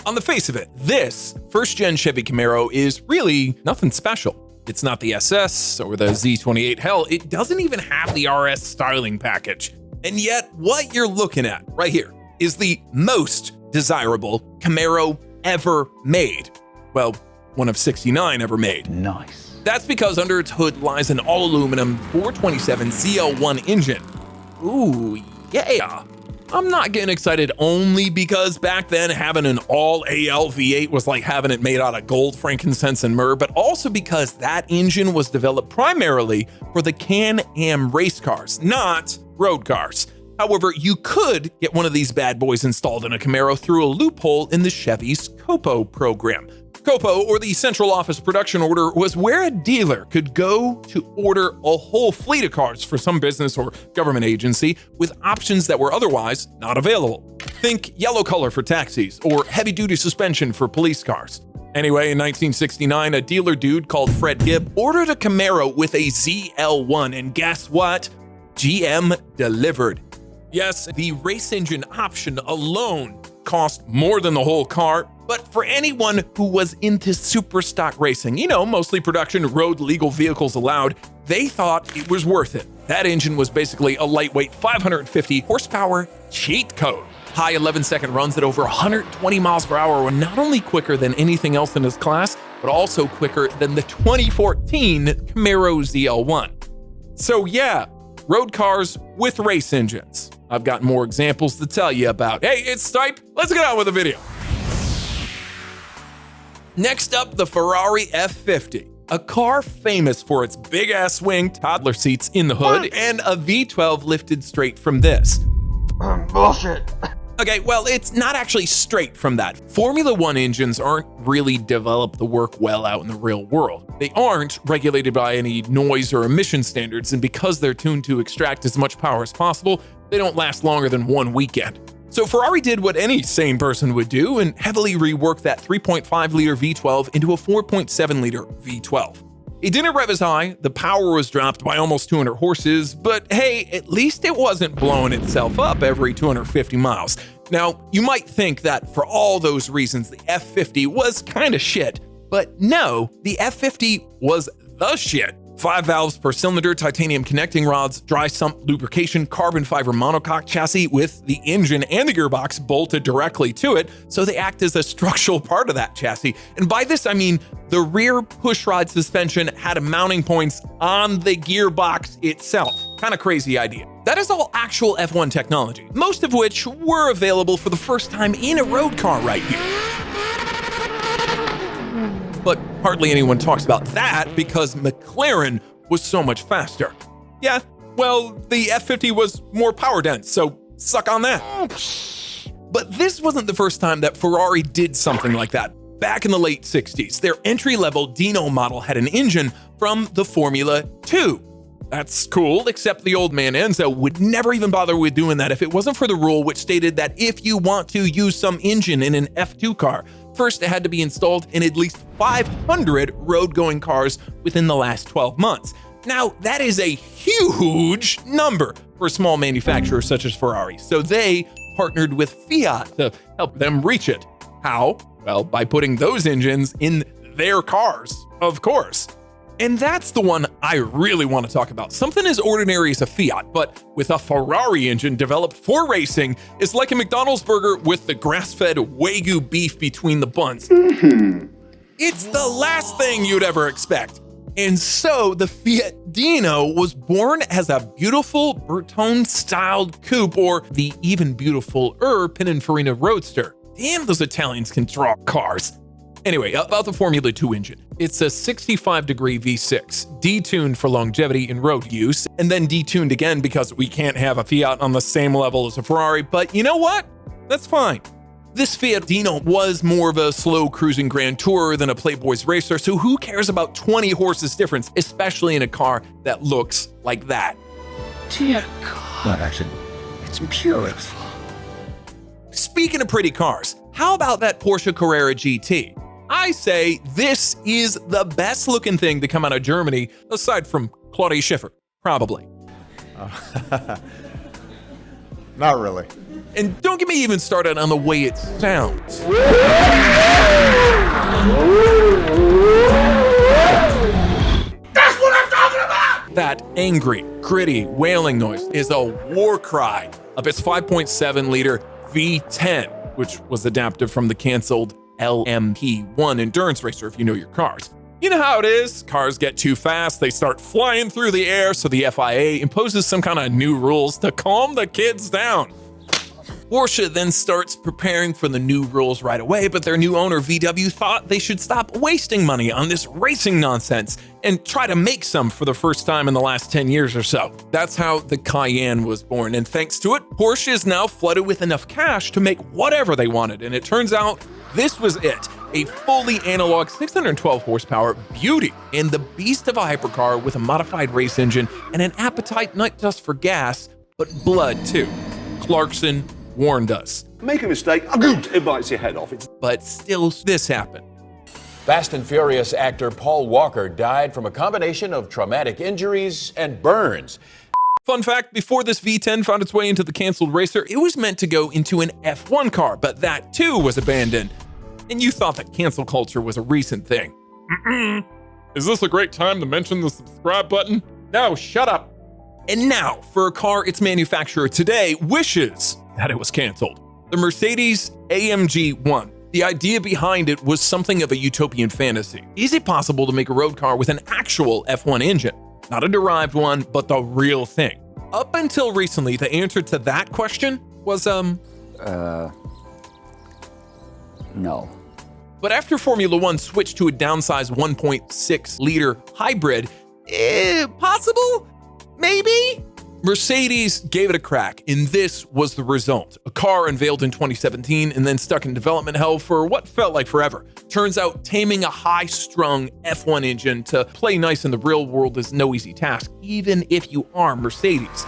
On the face of it, this first-gen Chevy Camaro is really nothing special. It's not the SS or the Z28. Hell, it doesn't even have the RS styling package. And yet, what you're looking at right here is the most desirable Camaro ever made. Well, one of 69 ever made. Nice. That's because under its hood lies an all-aluminum 427 ZL1 engine. Ooh, yeah. I'm not getting excited only because back then having an all-AL V8 was like having it made out of gold, frankincense, and myrrh, but also because that engine was developed primarily for the Can-Am race cars, not road cars. However, you could get one of these bad boys installed in a Camaro through a loophole in the Chevy's COPO program. COPO, or the Central Office Production Order, was where a dealer could go to order a whole fleet of cars for some business or government agency with options that were otherwise not available. Think yellow color for taxis or heavy-duty suspension for police cars. Anyway, in 1969, a dealer dude called Fred Gibb ordered a Camaro with a ZL1, and guess what? GM delivered. Yes, the race engine option alone cost more than the whole car, but for anyone who was into super stock racing, mostly production, road legal vehicles allowed, they thought it was worth it. That engine was basically a lightweight 550 horsepower cheat code. High 11-second runs at over 120 miles per hour were not only quicker than anything else in its class, but also quicker than the 2014 Camaro ZL1. So yeah, road cars with race engines. I've got more examples to tell you about. Hey, it's Stipe. Let's get on with the video. Next up, the Ferrari F50, a car famous for its big-ass swing, toddler seats in the hood, and a V12 lifted straight from this. Bullshit. Okay, well, it's not actually straight from that. Formula One engines aren't really developed to work well out in the real world. They aren't regulated by any noise or emission standards, and because they're tuned to extract as much power as possible, they don't last longer than one weekend. So Ferrari did what any sane person would do and heavily reworked that 3.5-liter V12 into a 4.7-liter V12. It didn't rev as high, the power was dropped by almost 200 horses, but hey, at least it wasn't blowing itself up every 250 miles. Now, you might think that for all those reasons, the F50 was kinda shit, but no, the F50 was the shit. 5 valves per cylinder, titanium connecting rods, dry sump lubrication, carbon fiber monocoque chassis with the engine and the gearbox bolted directly to it, so they act as a structural part of that chassis. And by this I mean the rear pushrod suspension had mounting points on the gearbox itself. Kinda crazy idea. That is all actual F1 technology, most of which were available for the first time in a road car right here. But hardly anyone talks about that because McLaren was so much faster. Yeah, well, the F50 was more power dense, so suck on that. But this wasn't the first time that Ferrari did something like that. Back in the late 60s, their entry-level Dino model had an engine from the Formula 2. That's cool, except the old man Enzo would never even bother with doing that if it wasn't for the rule which stated that if you want to use some engine in an F2 car, first it had to be installed in at least 500 road-going cars within the last 12 months. Now, that is a huge number for a small manufacturer such as Ferrari, so they partnered with Fiat to help them reach it. How? Well, by putting those engines in their cars, of course. And that's the one I really want to talk about. Something as ordinary as a Fiat, but with a Ferrari engine developed for racing, is like a McDonald's burger with the grass-fed Wagyu beef between the buns. It's the last thing you'd ever expect. And so the Fiat Dino was born as a beautiful Bertone-styled coupe, or the even beautifuler Pininfarina Roadster. Damn, those Italians can draw cars. Anyway, about the Formula 2 engine. It's a 65-degree V6, detuned for longevity in road use, and then detuned again because we can't have a Fiat on the same level as a Ferrari, but you know what? That's fine. This Fiat Dino was more of a slow cruising grand tourer than a Playboy's racer, so who cares about 20 horses difference, especially in a car that looks like that? Dear God, actually, it's beautiful. Speaking of pretty cars, how about that Porsche Carrera GT? I say this is the best looking thing to come out of Germany, aside from Claudia Schiffer, probably. Not really. And don't get me even started on the way it sounds. angry, gritty, wailing noise is a war cry of its 5.7-liter V10, which was adapted from the canceled LMP1 endurance racer if you know your cars. You know how it is, cars get too fast, they start flying through the air, so the FIA imposes some kind of new rules to calm the kids down. Porsche then starts preparing for the new rules right away, but their new owner VW thought they should stop wasting money on this racing nonsense and try to make some for the first time in the last 10 years or so. That's how the Cayenne was born, and thanks to it, Porsche is now flooded with enough cash to make whatever they wanted, and it turns out this was it. A fully analog 612 horsepower beauty and the beast of a hypercar with a modified race engine and an appetite not just for gas, but blood too. Clarkson warned us. Make a mistake, it bites your head off. But still, this happened. Fast and Furious actor Paul Walker died from a combination of traumatic injuries and burns. Fun fact, before this V10 found its way into the canceled racer, it was meant to go into an F1 car, but that too was abandoned. And you thought that cancel culture was a recent thing. Is this a great time to mention the subscribe button? No, shut up. And now, for a car its manufacturer today wishes that it was canceled. The Mercedes AMG 1. The idea behind it was something of a utopian fantasy. Is it possible to make a road car with an actual F1 engine? Not a derived one, but the real thing. Up until recently, the answer to that question was, no. But after Formula One switched to a downsized 1.6-liter hybrid, possible? Maybe? Mercedes gave it a crack, and this was the result. A car unveiled in 2017 and then stuck in development hell for what felt like forever. Turns out taming a high-strung F1 engine to play nice in the real world is no easy task, even if you are Mercedes.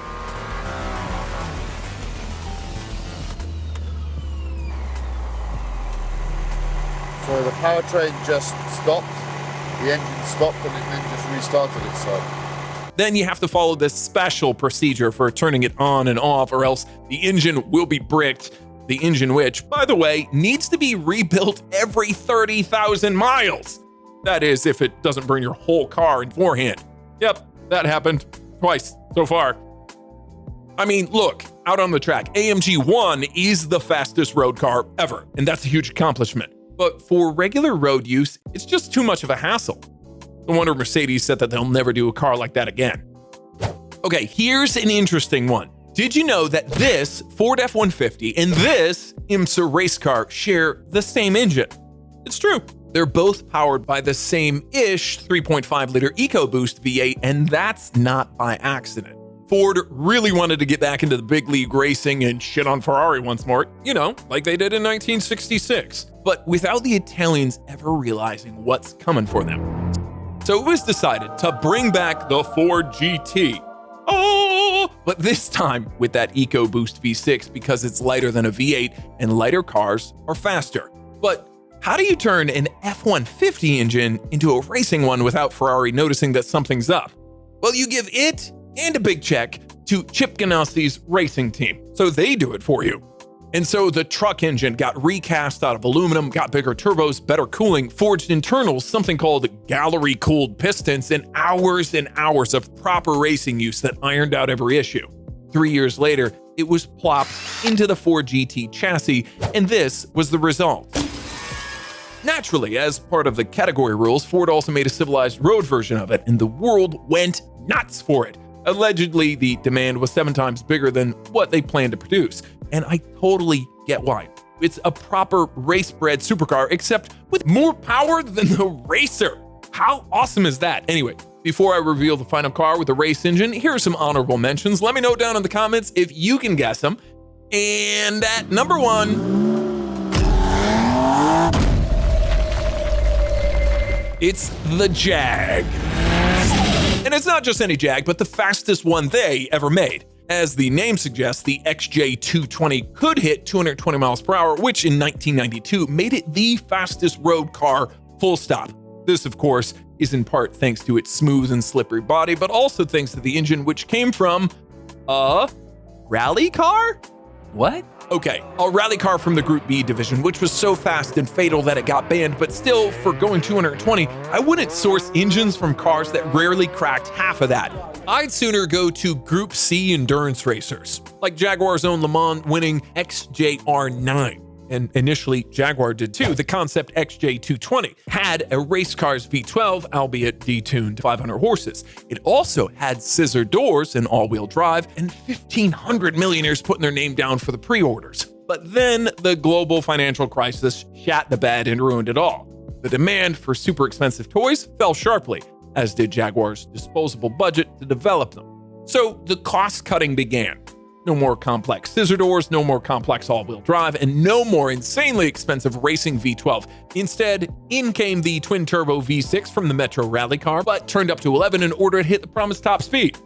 So the powertrain just stopped, the engine stopped, and it then just restarted itself. Then you have to follow this special procedure for turning it on and off, or else the engine will be bricked. The engine which, by the way, needs to be rebuilt every 30,000 miles. That is, if it doesn't burn your whole car beforehand. Yep, that happened twice so far. I mean, look, out on the track, AMG 1 is the fastest road car ever, and that's a huge accomplishment. But for regular road use, it's just too much of a hassle. No wonder Mercedes said that they'll never do a car like that again. Okay, here's an interesting one. Did you know that this Ford F-150 and this IMSA race car share the same engine? It's true. They're both powered by the same-ish 3.5-liter EcoBoost V8, and that's not by accident. Ford really wanted to get back into the big league racing and shit on Ferrari once more, you know, like they did in 1966, but without the Italians ever realizing what's coming for them. So it was decided to bring back the Ford GT. Oh, but this time with that EcoBoost V6 because it's lighter than a V8 and lighter cars are faster. But how do you turn an F-150 engine into a racing one without Ferrari noticing that something's up? Well, you give it and a big check to Chip Ganassi's racing team, so they do it for you. And so the truck engine got recast out of aluminum, got bigger turbos, better cooling, forged internals, something called gallery-cooled pistons, and hours of proper racing use that ironed out every issue. 3 years later, it was plopped into the Ford GT chassis, and this was the result. Naturally, as part of the category rules, Ford also made a civilized road version of it, and the world went nuts for it. Allegedly, the demand was 7 times bigger than what they planned to produce. And I totally get why. It's a proper race-bred supercar, except with more power than the racer. How awesome is that? Anyway, before I reveal the final car with the race engine, here are some honorable mentions. Let me know down in the comments if you can guess them. And at number 1, it's the Jag. And it's not just any Jag, but the fastest one they ever made. As the name suggests, the XJ220 could hit 220 miles per hour, which in 1992 made it the fastest road car, full stop. This, of course, is in part thanks to its smooth and slippery body, but also thanks to the engine, which came from a rally car? What? Okay, a rally car from the Group B division, which was so fast and fatal that it got banned, but still, for going 220, I wouldn't source engines from cars that rarely cracked half of that. I'd sooner go to Group C endurance racers, like Jaguar's own Le Mans winning XJR9. And initially, Jaguar did too. The concept XJ220 had a race car's V12, albeit detuned 500 horses. It also had scissor doors and all-wheel drive, and 1,500 millionaires putting their name down for the pre-orders. But then the global financial crisis shat the bed and ruined it all. The demand for super expensive toys fell sharply, as did Jaguar's disposable budget to develop them. So the cost cutting began. No more complex scissor doors, no more complex all-wheel drive, and no more insanely expensive racing V12. Instead, in came the twin-turbo V6 from the Metro Rally car, but turned up to 11 in order to hit the promised top speed.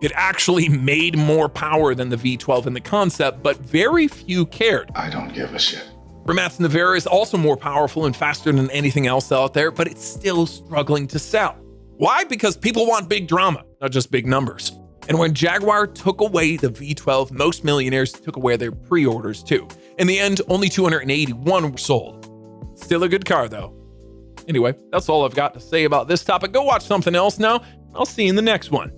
It actually made more power than the V12 in the concept, but very few cared. I don't give a shit. Rimath's Navara is also more powerful and faster than anything else out there, but it's still struggling to sell. Why? Because people want big drama, not just big numbers. And when Jaguar took away the V12, most millionaires took away their pre-orders too. In the end, only 281 were sold. Still a good car though. Anyway, that's all I've got to say about this topic. Go watch something else now. I'll see you in the next one.